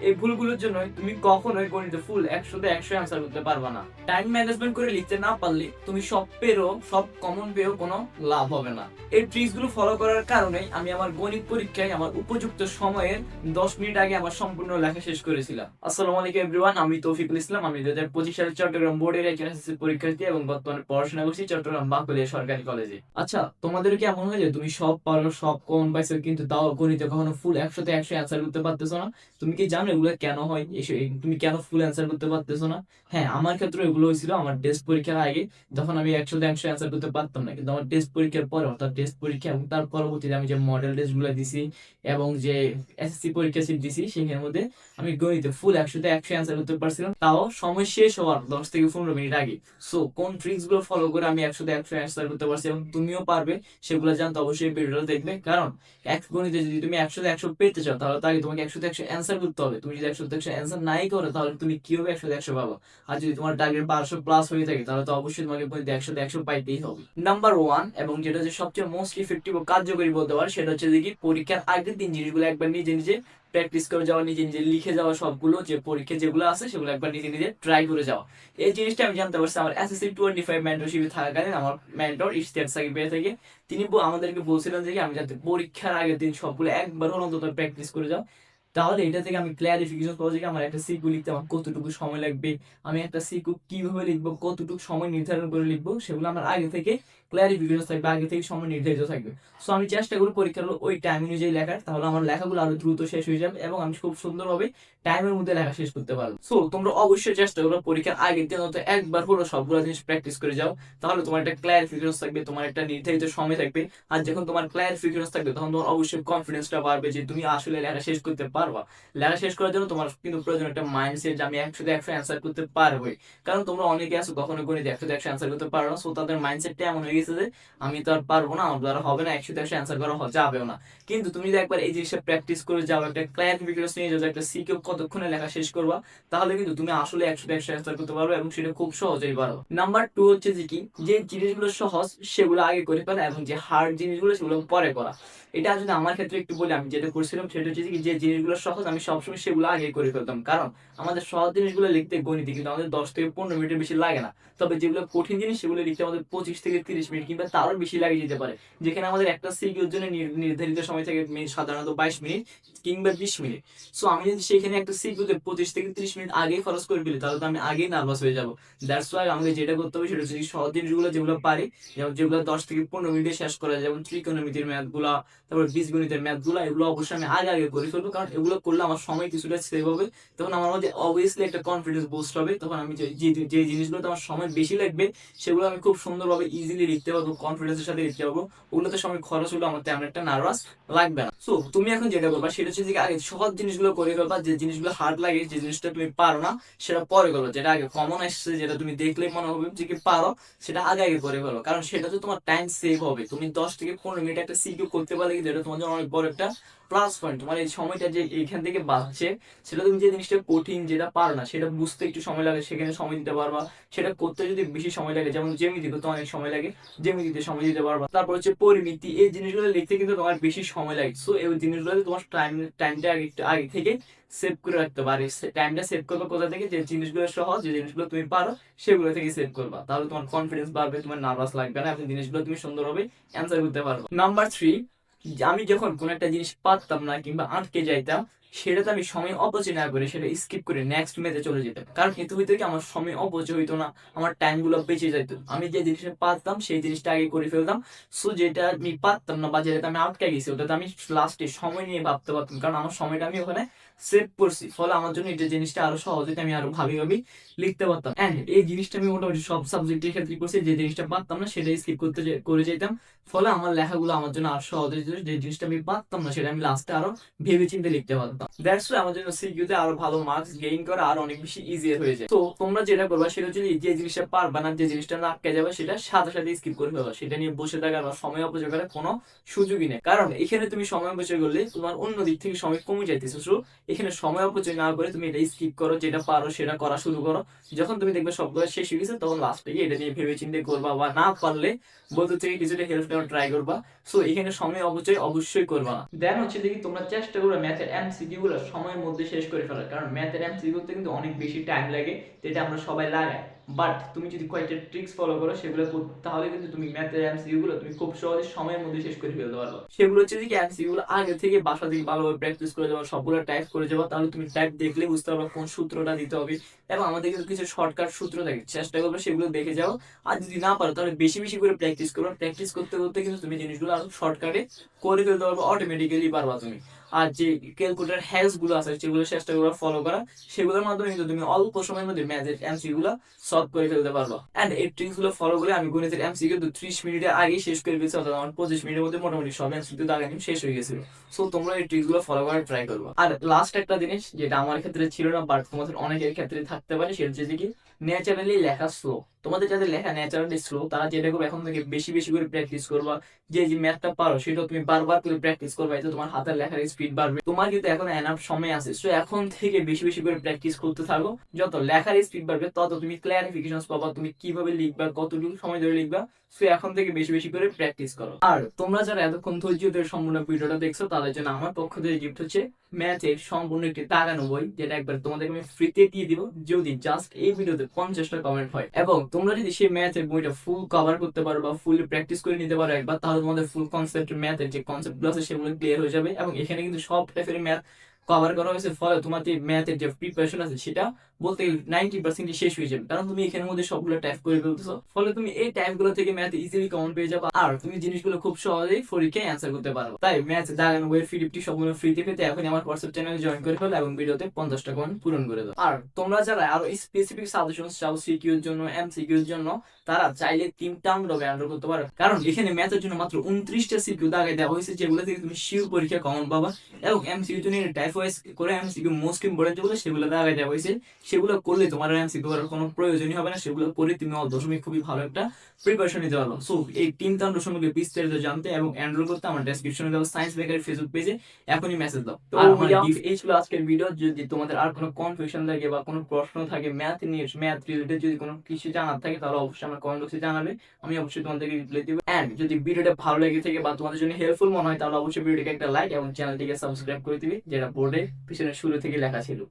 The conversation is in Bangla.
এই ভুলগুলোর জন্য তুমি কখনোই গণিতে ফুল 100-তে 100 অ্যান্সার করতে পারবে না। টাইম ম্যানেজমেন্ট করে লিখতে না পারলে তুমি সব পেরো, সব কমন পেয়েও কোনো লাভ হবে না। এই ট্রিক্স গুলো ফলো করার কারণে আমি আমার গণিত পরীক্ষায় আমার উপযুক্ত সময়ের 10 মিনিট আগে আমার সম্পূর্ণ লেখা শেষ করেছিলাম। আসসালামু আলাইকুম এভরিওয়ান, আমি তৌফিকুল ইসলাম। আমি 2025 সালে চট্টগ্রাম বোর্ডের একজন এসএসসি পরীক্ষার্থী এবং বর্তমানে পড়াশোনা করছি চট্টগ্রাম বাকলিয়া সরকারি কলেজে। আচ্ছা, তোমাদের কি এমন হয় যে তুমি সব পারো, সব কমন পাইছো, কিন্তু তাও গণিতে কখনো ফুল 100-তে 100 অ্যান্সার করতে পারতেছো না? তুমি কি জানো এগুলো কেন হয়? তুমি কেন ফুল অ্যান্সার করতে পারতেছো না? হ্যাঁ, আমার ক্ষেত্রে এগুলো হয়েছিল আমার টেস্ট পরীক্ষার আগে, যখন আমি 100-তে 100 অ্যান্সার করতে পারতাম না। কিন্তু আমার টেস্ট পরীক্ষার পরে, অর্থাৎ টেস্ট পরীক্ষা এবং তার পরবর্তীতে আমি যে মডেল টেস্ট গুলো দিছি এবং যে এসএসসি পরীক্ষা সিট দিছি, সেখানের মধ্যে আমি গণিতে ফুল 100-তে 100 অ্যান্সার করতে পারছিলাম, তাও সময় শেষ হওয়ার 10 থেকে 15 মিনিট আগে। সো কোন ট্রিক্স গুলো ফলো করে আমি 100-তে 100 অ্যান্সার করতে পারছি এবং তুমিও পারবে, সেগুলো জানতে অবশ্যই ভিডিওটা দেখবে। কারণ এক গণিতে যদি তুমি 100-তে 100 পেতে চাও, তাহলে তাকে তোমাকে 100-তে 100 অ্যান্সার করতে হবে। তুমি যদি 100-তে 100 অ্যান্সার নাই করো, তাহলে তুমি কিভাবে 100-তে 100 পাবো? আর যদি তোমার টার্গেট 1200 প্লাস হয়ে থাকে, তাহলে তো অবশ্যই তোমাকে গণিতে 100-তে 100 পাইতেই হবে। নাম্বার ওয়ান, এবং যেটা হচ্ছে সবচেয়ে মোস্ট ইফেক্টিভ ও কার্যকরী বলতে পারো, সেটা হচ্ছে দেখি পরীক্ষার আগের দিন জিনিসগুলো একবার নিজে নিজে প্র্যাকটিস করে যাওয়া, নিজে নিজে লিখে যাওয়া, সবগুলো যে পরীক্ষা যেগুলো আছে সেগুলো একবার নিজে নিজে ট্রাই করে যাওয়া। এই জিনিসটা আমি জানতে পারছি আমার এসএসসি 25 মেন্টরশিপে থাকাকালীন। আমার মেন্টর ইশতিয়াক সাকিব ভাই থেকে তিনি আমাদেরকে বলছিলেন যে আমি যাতে পরীক্ষার আগের দিন সবগুলো একবার হলো অন্তত প্র্যাকটিস করে যাও, তাহলে এটা থেকে আমি ক্লারিফিকেশন পাবো যে আমার একটা সিকিউ লিখতে আমার কতটুকু সময় লাগবে, আমি একটা সিকিউ কিভাবে লিখবো, কতটুকু সময় নির্ধারণ করে লিখবো, সেগুলো আমার আগে থেকে ক্লারিফিকেশন থাকবে, আগে থেকে সময় নির্ধারিত থাকবে। সো আমি চেষ্টা করি পরীক্ষার ওই টাইম অনুযায়ী লেখার, তাহলে আমার লেখাগুলো আরো দ্রুত শেষ হয়ে যাবে এবং আমি খুব সুন্দরভাবে টাইমের মধ্যে লেখা শেষ করতে পারবো। সো তোমরা অবশ্যই চেষ্টা করো পরীক্ষার আগের দিন অন্তত একবার হলো সবগুলো জিনিস প্র্যাকটিস করে যাও, তাহলে তোমার একটা ক্লারিফিকেশন থাকবে, তোমার একটা নির্ধারিত সময় থাকবে। আর যখন তোমার ক্লারিফিকেশন থাকবে, তখন তোমার অবশ্যই কনফিডেন্সটা বাড়বে যে তুমি আসলে লেখা শেষ করতে পারবা। লেখা শেষ করার জন্য তোমার কিন্তু প্রয়োজন একটা মাইন্ডসেট যে আমি 100-তে 100 অ্যান্সার করতে পারবোই। কারণ তোমরা অনেকে আছো কখনো গণিতে 100-তে 100 অ্যান্সার করতে পারো না, সো তাদের মাইন্ডসেটটা এমন হয়ে গেছে যে আমি তো আর পারবো না, আমার দ্বারা হবে না, 100-তে 100 অ্যান্সার করা যাবেও না। কিন্তু তুমি যদি একবার এই জিনিসটা প্র্যাকটিস করে যাও, একটা ক্লারিফিকেশন নিয়ে যাও, একটা সিকিউ কতক্ষণে লেখা শেষ করবা, তাহলে কিন্তু তুমি আসলে 100-তে 100 অ্যান্সার করতে পারবে এবং সেটা খুব সহজেই পারো। নাম্বার টু হচ্ছে যে কি, যে জিনিসগুলো সহজ সেগুলো আগে করে ফেলা এবং যে হার্ড জিনিসগুলো সেগুলো পরে করা। এটা যদি আমার ক্ষেত্রে একটু বলি, আমি যেটা করছিলাম সেটা হচ্ছে কি, যে জিনিসগুলো সহজ আমি সবসময় সেগুলো আগে করে ফেলতাম। কারণ আমাদের সহজ জিনিসগুলো লিখতে গণিতে কিন্তু আমাদের 10 থেকে 15 মিনিটের বেশি লাগে না। তবে যেগুলো কঠিন জিনিস সেগুলো লিখতে আমাদের 25 থেকে 30 মিনিট কিংবা তারও বেশি লাগে যেতে পারে। যেখানে আমাদের একটা সিকিউর জন্য নির্ধারিত সময় থাকে সাধারণত 22 মিনিট কিংবা 20 মিনিট। সো আমি যদি সেখানে একটা সিকিউতে 25 থেকে 30 মিনিট আগে খরচ করে ফেলি, তাহলে তো আমি আগেই নার্ভাস হয়ে যাবো। দ্যাটস ওয়াই আমাকে যেটা করতে হবে সেটা হচ্ছে সহজ জিনিসগুলো যেগুলো পারি, যেমন যেগুলো 10 থেকে 15 মিনিটে শেষ করা যায়, যেমন ত্রিকোণমিতির ম্যাথ গুলা, তারপর বীজগণিতের ম্যাথ গুলা, এগুলো অবশ্যই আমি আগে আগে করে ফেলবো। কারণ এগুলো করলে আমার সময় কিছুটা সেভ হবে, তখন আমার মধ্যে অবভিয়াসলি একটা কনফিডেন্স বুস্ট হবে। তখন আমি যে জিনিসগুলোতে আমার সময় বেশি লাগবে সেগুলো আমি খুব সুন্দরভাবে ইজিলি লিখতে পারবো, কনফিডেন্সের সাথে লিখতে পারবো। ওগুলোতে সময় খরচ হলো, আমার তেমন একটা নার্ভাস লাগবে না। সো তুমি এখন যেটা করবা সেটা হচ্ছে যে আগে সহজ জিনিসগুলো করে ফেলবা, যে জিনিসগুলো হার্ড লাগে, যে জিনিসটা তুমি পারো না সেটা পরে করো, যেটা আগে কমন আসছে, যেটা তুমি দেখলে মনে হবে যে কি পারো, সেটা আগে আগে করে ফেলো। কারণ সেটাতে তোমার টাইম সেভ হবে। তুমি 10 থেকে 15 মিনিট একটা সিকিউ করতে পারলে কিন্তু এটা তোমার জন্য অনেক বড় একটা প্লাস পয়েন্ট। তোমার এই সময়টা যে এইখান থেকে বাঁচছে, সেটা তুমি যে জিনিসটা কঠিন, যেটা পারো না, সেটা বুঝতে একটু সময় লাগে, সেখানে সময় দিতে পারবা। সেটা করতে যদি বেশি সময় লাগে, যেমন জ্যামিতি করতে অনেক সময় লাগে, জ্যামিতিতে সময় দিতে পারবা। তারপর হচ্ছে পরিমিতি, এই জিনিসগুলো লিখতে কিন্তু তোমার বেশি সময় লাগে। সো এই জিনিসগুলোতে তোমার টাইমটা আগে একটু আগে থেকে সেভ করে রাখতে পারে। টাইমটা সেভ করবে কোথা থেকে? যে জিনিসগুলো সহজ, যে জিনিসগুলো তুমি পারো, সেগুলো থেকে সেভ করবা। তাহলে তোমার কনফিডেন্স বাড়বে, তোমার নার্ভাস লাগবে না এবং জিনিসগুলো তুমি সুন্দরভাবে অ্যান্সার করতে পারবে। নাম্বার থ্রি, আমি যখন কোন একটা জিনিস পারতাম না কিংবা আটকে যাইতাম, সেটাতে আমি সময় অপচয় না করে সেটা স্কিপ করে নেক্সট মেতে চলে যেতাম। কারণ এতে হইতো কি, আমার সময় অপচয় হইতো না, আমার টাইম গুলো বেঁচে যাইতো। আমি যে জিনিসটা পারতাম সেই জিনিসটা আগে করে ফেলতাম। সো যেটা আমি পারতাম না বা যেটাতে আমি আটকে গেছি, ওটাতে আমি লাস্টে সময় নিয়ে ভাবতে পারতাম, কারণ আমার সময়টা আমি ওখানে সেভ করছি। ফলে আমার জন্য এটা জিনিসটা আরো সহজ হইতো, আমি আরো ভাবি ভাবি লিখতে পারতাম। এন্ড এই জিনিসটা আমি মোটামুটি সব সাবজেক্টের ক্ষেত্রে করছি, যে জিনিসটা পারতাম না সেটা স্কিপ করে যেতাম। ফলে আমার লেখাগুলো আমার জন্য আরো সহজ হয়েছিল, যে জিনিসটা আমি পারতাম না সেটা আমি লাস্টে আরো ভেবে চিন্তে লিখতে পারতাম। দ্যাটস ওয়াই আমার জন্য সিকিউতে আরো ভালো মার্কস গেইন করা আর অনেক বেশি ইজিয়ার হয়ে যায়। তো তোমরা যেটা করবা সেটা হচ্ছে যে জিনিসটা পারবা না, যে জিনিসটা না আটকে যাবে, সেটা সাথে সাথে স্কিপ করে ফেলবা। সেটা নিয়ে বসে থাকার বা সময় অপচয় করার কোনো সুযোগই নেই। কারণ এখানে তুমি সময় অপচয় করলে তোমার অন্য দিক থেকে সময় কমে যাইতেছে। সো এখানে সময় অপচয় না করে তুমি এটা স্কিপ করো, যেটা পারো সেটা করা শুরু করো। যখন তুমি দেখবে সবগুলো শেষ হয়ে গেছে, তখন লাস্টে গিয়ে এটা নিয়ে ভেবে চিন্তে করবা, বা না পারলে বন্ধু থেকে কিছুটা হেল্প নেওয়ার ট্রাই করবা। সো এখানে সময় অপচয় অবশ্যই করবা না। দেন হচ্ছে দেখি তোমরা চেষ্টা করবে ম্যাথের এমসিকিউ এমসিকিউ গুলো সময়ের মধ্যে শেষ করে ফেলার, কারণ ম্যাথের এমসিকিউ করতে কিন্তু অনেক বেশি টাইম লাগে, যেটা আমরা সবাই লাগাই। বাট তুমি যদি কয়েকটা ট্রিক্স ফলো করো সেগুলো তাহলে কিন্তু তুমি ম্যাথের এমসিকিউ গুলো তুমি খুব সহজে সময়ের মধ্যে শেষ করে ফেলতে পারবে। সেগুলো হচ্ছে যে এমসিকিউ গুলো আগে থেকে বাসা থেকে ভালোভাবে প্র্যাকটিস করে যাওয়া, সবগুলো টাইপ করে যাওয়া, তাহলে তুমি টাইপ দেখলে বুঝতে পারবে কোন সূত্রটা দিতে হবে। এবং আমাদের কিন্তু কিছু শর্টকাট সূত্র থাকে, চেষ্টা করবে সেগুলো দেখে যাও। আর যদি না পারো তাহলে বেশি বেশি করে প্র্যাকটিস করো, প্র্যাকটিস করতে করতে কিন্তু তুমি জিনিসগুলো আরো শর্টকাটে করে ফেলতে পারবে, অটোমেটিক্যালি পারবা তুমি। আর যে ক্যালকুলেটর হ্যাকস গুলো আছে সেগুলো চেষ্টা করবে ফলো করা, সেগুলোর মাধ্যমে কিন্তু তুমি অল্প সময়ের মধ্যে ম্যাথের এমসিকিউ গুলো সলভ করে ফেলতে পারবা। এন্ড এই ট্রিক্স গুলো ফলো করে আমি গণিতের এমসিকিউ কিন্তু 30 মিনিটের আগে শেষ করে ফেলছি, অর্থাৎ আমার 25 মিনিটের মধ্যে মোটামুটি সব এমসিকিউ দাগ শেষ হয়ে গেছিল। সো তোমরা এই ট্রিক্স গুলো ফলো করার ট্রাই করবা। আর লাস্ট একটা জিনিস যেটা আমার ক্ষেত্রে ছিল না বাট তোমাদের অনেকের ক্ষেত্রে থাকতে পারে, সেটা হচ্ছে কি ন্যাচারালি লেখা স্লো। তোমাদের যাদের লেখা ন্যাচারালি স্লো তারা যেটা করবে এখন থেকে বেশি বেশি করে প্র্যাকটিস করবা, যে যে ম্যাথটা পারো সেটা তুমি বারবার করে প্র্যাকটিস করবা, এতে তোমার হাতের লেখার স্পিড বাড়বে। তোমার কিন্তু এখন এনাফ সময় আছে, সো এখন থেকে বেশি বেশি করে প্র্যাকটিস করতে থাকো। যত লেখার স্পিড বাড়বে তত তুমি ক্লারিফিকেশন পাবা, তুমি কিভাবে লিখবা, কতটুকু সময় ধরে লিখবা। সো এখন থেকে বেশি বেশি করে প্র্যাকটিস করো। আর তোমরা যারা এতক্ষণ ধৈর্য ধরে সম্পূর্ণ ভিডিওটা দেখছো তাদের জন্য আমার পক্ষ থেকে গিফট হচ্ছে ম্যাথের সম্পূর্ণ একটি দাগানো বই, যেটা একবার তোমাদেরকে আমি ফ্রিতে দিয়ে দিব যদি জাস্ট এই ভিডিওতে 50টা কমেন্ট হয়। এবং তোমরা যদি সেই ম্যাথের বইটা ফুল কভার করতে পারো বা ফুল প্র্যাকটিস করে নিতে পারো একবার, তাহলে তোমাদের ফুল কনসেপ্ট ম্যাথের যে কনসেপ্ট গুলো আছে সেগুলো ক্লিয়ার হয়ে যাবে। এবং এখানে কিন্তু সব টাইপের ম্যাথ কভার করা হয়েছে, ফলে তোমার যে ম্যাথের যে প্রিপারেশন আছে সেটা বলতে 90% শেষ হয়ে যাবে, কারণ তুমি এখানের মধ্যে সবগুলো টাইপ করে ফেলতেছো। ফলে তুমি এই টাইপ গুলো থেকে ম্যাথ ইজিলি কমন পেয়ে যাবে, আর তুমি জিনিসগুলো খুব সহজেই পরীক্ষায় অ্যান্সার করতে পারো। তাই ম্যাথ দাগানো বইয়ের পিডিএফটি সম্পূর্ণ ফ্রিতে পেতে এখন আমার হোয়াটসঅ্যাপ চ্যানেলে জয়েন করে ফেলো এবং ভিডিওতে 50টা কমেন্ট পূরণ করে দাও। আর তোমরা যারা আরো স্পেসিফিক সাজেশন চাও সিকিউর জন্য, এমসিকিউর জন্য, তারা চাইলে 3টা আমরা ব্যবহার করতে পারো, কারণ এখানে ম্যাথের জন্য মাত্র 29টা সিকিউ দাগাই দেওয়া হয়েছে, যেগুলো থেকে তুমি শিওর পরীক্ষা কমন পাবা। এবং এমসিকিউ জন্য টাইপ ওয়াইজ করে এমসিকিউ মোস্ট ইম্পর্টেন্ট যেগুলো সেগুলো দাগাই দেওয়া হয়েছে, সেগুলো করলে তোমার এমসিকিউ করার কোনো প্রয়োজনই হবে না, সেগুলো করে তুমি দশমিক খুবই ভালো একটা প্রিপারেশন নিতে পারো। সো এই 3টা সম্পর্কে বিস্তারিত জানতে এবং এনরোল করতে আমার ডেসক্রিপশনে দেওয়া সায়েন্স বেকারের ফেসবুক পেজে এখনই মেসেজ দাও। তো এই ছিল আজকের ভিডিও। যদি তোমাদের আর কোনো কনফিউশন থাকে বা কোনো প্রশ্ন থাকে ম্যাথ নিয়ে, ম্যাথ রিলেটেড যদি কোনো কিছু জানার থাকে, তাহলে অবশ্যই আমার কমেন্ট বক্সে জানাবে, আমি অবশ্যই তোমাদেরকে রিপ্লাই দিব। এন্ড যদি ভিডিওটা ভালো লেগে থাকে বা তোমাদের জন্য হেল্পফুল মনে হয়, তাহলে অবশ্যই ভিডিওটিকে একটা লাইক এবং চ্যানেলটিকে সাবস্ক্রাইব করে দিবি, যেটা বোর্ডে পিছনে শুরু থেকে লেখা ছিল।